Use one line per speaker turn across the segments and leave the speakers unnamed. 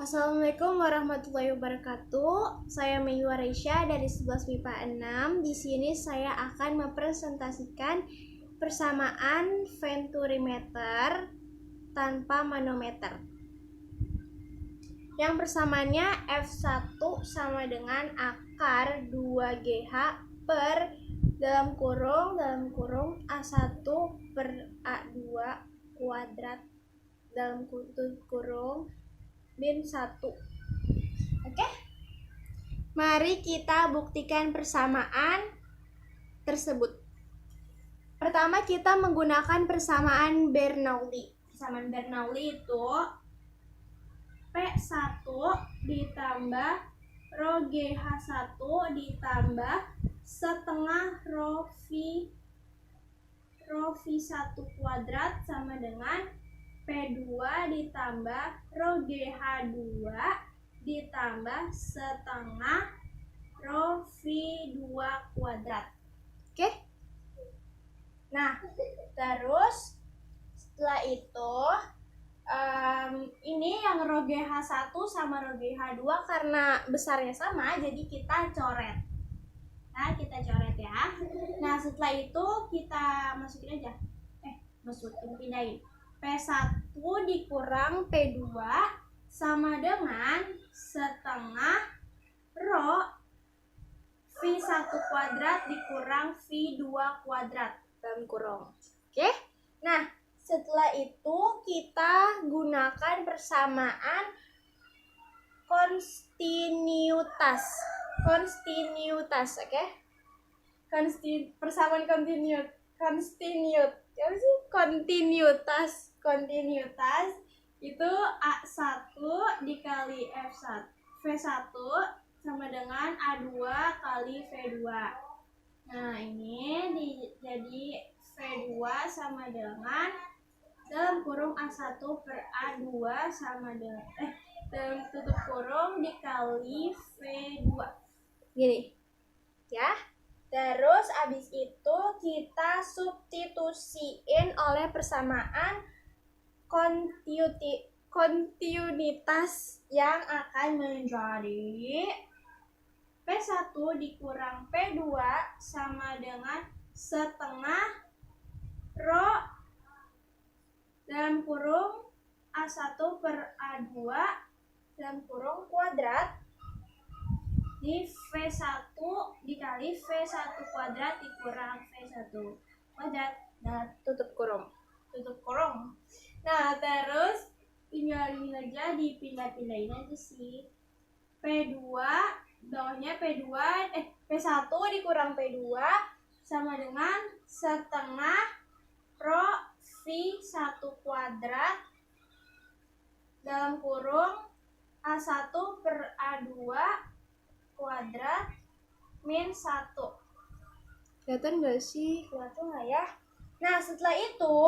Assalamualaikum warahmatullahi wabarakatuh. Saya Mayua Reisha dari 11 MIPA 6. Di sini saya akan mempresentasikan persamaan venturimeter tanpa manometer. Yang persamaannya F1 sama dengan akar 2GH per dalam kurung A1 per A2 kuadrat dalam kurung min 1. Oke? Mari kita buktikan persamaan tersebut. Pertama kita menggunakan persamaan Bernoulli. Persamaan Bernoulli itu P1 ditambah rho GH1 ditambah setengah rho V1 kuadrat sama dengan P2 ditambah rho GH2 ditambah setengah rho V2 kuadrat. Oke? Nah, terus setelah itu ini yang rho GH1 sama rho GH2 karena besarnya sama, jadi kita coret. Nah, kita coret ya. Nah, setelah itu kita masukin aja. Pindahin. P1 dikurang P2 sama dengan setengah rho V1 kuadrat dikurang V2 kuadrat dalam kurung. Oke? Nah, setelah itu kita gunakan persamaan kontinuitas, oke? Persamaan kontinuitas itu A1 dikali V1 sama dengan A2 kali V2. Nah, ini jadi V2 sama dengan dalam kurung A1 per A2 sama dengan dalam tutup kurung dikali V2. Gini. Ya. Terus abis itu kita substitusiin oleh persamaan kontinuitas yang akan menjadi P1 dikurang P2 sama dengan setengah rho dalam kurung A1 per A2 dalam kurung kuadrat di V1 dikali V1 kuadrat dikurang V1 kuadrat. Nah, tutup kurung. Nah, terus tinggalin aja, dipindah-pindahin aja sih. P2 bawahnya P1 dikurang P2 sama dengan setengah rho V1 kuadrat dalam kurung A1 per A2 kuadrat min 1. Kelihatan gak sih? Kelihatan gak ya? Nah, setelah itu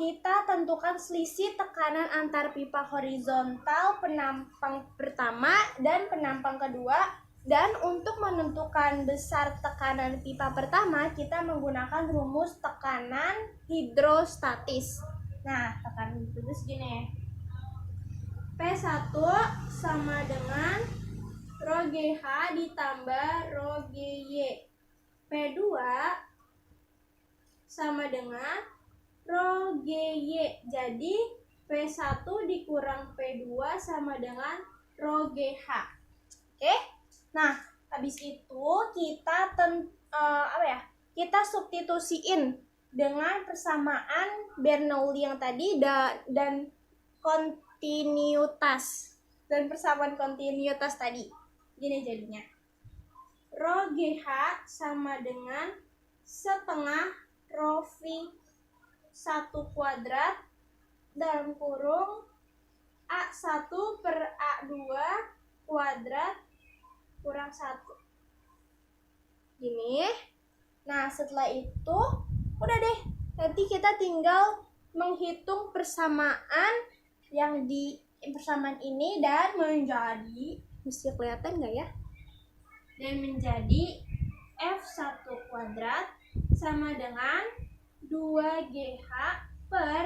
kita tentukan selisih tekanan antar pipa horizontal penampang pertama dan penampang kedua. Dan untuk menentukan besar tekanan pipa pertama, kita menggunakan rumus tekanan hidrostatis. Nah, tekanan hidrostatis gini. P1 sama dengan rho GH ditambah rho GY. P2 sama dengan rho GY. Jadi P1 dikurang P2 sama dengan rho GH. Oke? Nah, habis itu kita kita substitusiin dengan persamaan Bernoulli yang tadi dan kontinuitas dan persamaan kontinuitas tadi. Gini jadinya. Rho GH sama dengan setengah rho V1 kuadrat dalam kurung A1 per A2 kuadrat kurang 1. Gini. Nah, setelah itu udah deh. Nanti kita tinggal menghitung persamaan yang di persamaan ini dan menjadi, mesti kelihatan nggak ya? Dan menjadi F1 kuadrat sama dengan 2GH per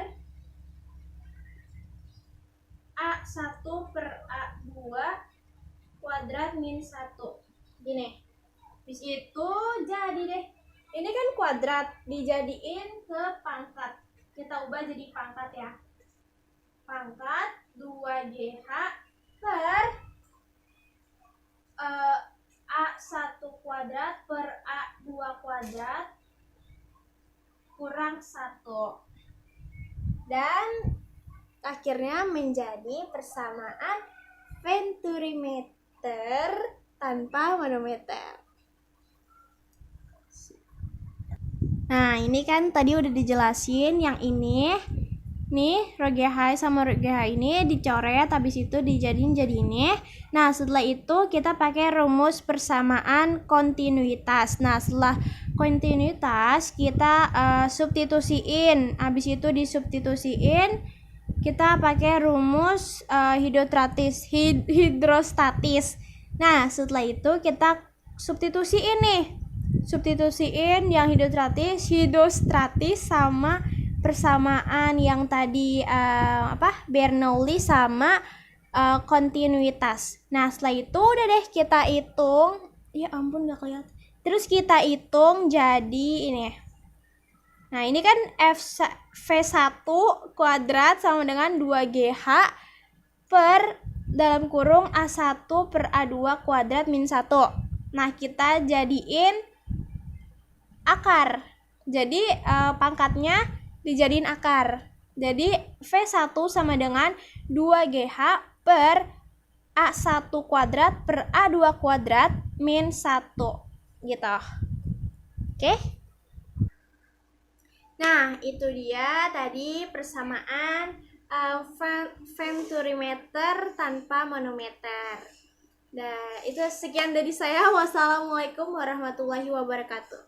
A1 per 2 kuadrat min 1. Gini. Habis itu jadi deh. Ini kan kuadrat dijadiin ke pangkat. Kita ubah jadi pangkat ya. Pangkat 2GH per A1 kuadrat per A2 kuadrat kurang 1. Dan akhirnya menjadi persamaan Venturimeter tanpa manometer. Nah, ini kan tadi udah dijelasin yang ini. Nih, rho GH sama rho GH ini dicoret, habis itu dijadiin jadi ini. Nah, setelah itu kita pakai rumus persamaan kontinuitas. Nah, setelah kontinuitas kita substitusiin. Habis itu disubstitusiin, kita pakai rumus hidrostatis. Nah, setelah itu kita substitusiin nih. Substitusiin yang hidrostatis sama persamaan yang tadi Bernoulli sama kontinuitas. Nah, setelah itu udah deh kita hitung. Ya ampun, gak kelihatan. Terus kita hitung jadi ini. Nah, ini kan V1 kuadrat sama dengan 2GH per dalam kurung A1 per A2 kuadrat min 1. Nah, kita jadiin akar. Jadi pangkatnya dijadiin akar. Jadi V1 sama dengan 2GH per A1 kuadrat per A2 kuadrat min 1 gitu. Oke? Nah, itu dia tadi persamaan Venturimeter tanpa manometer. Nah, itu sekian dari saya. Wassalamualaikum warahmatullahi wabarakatuh.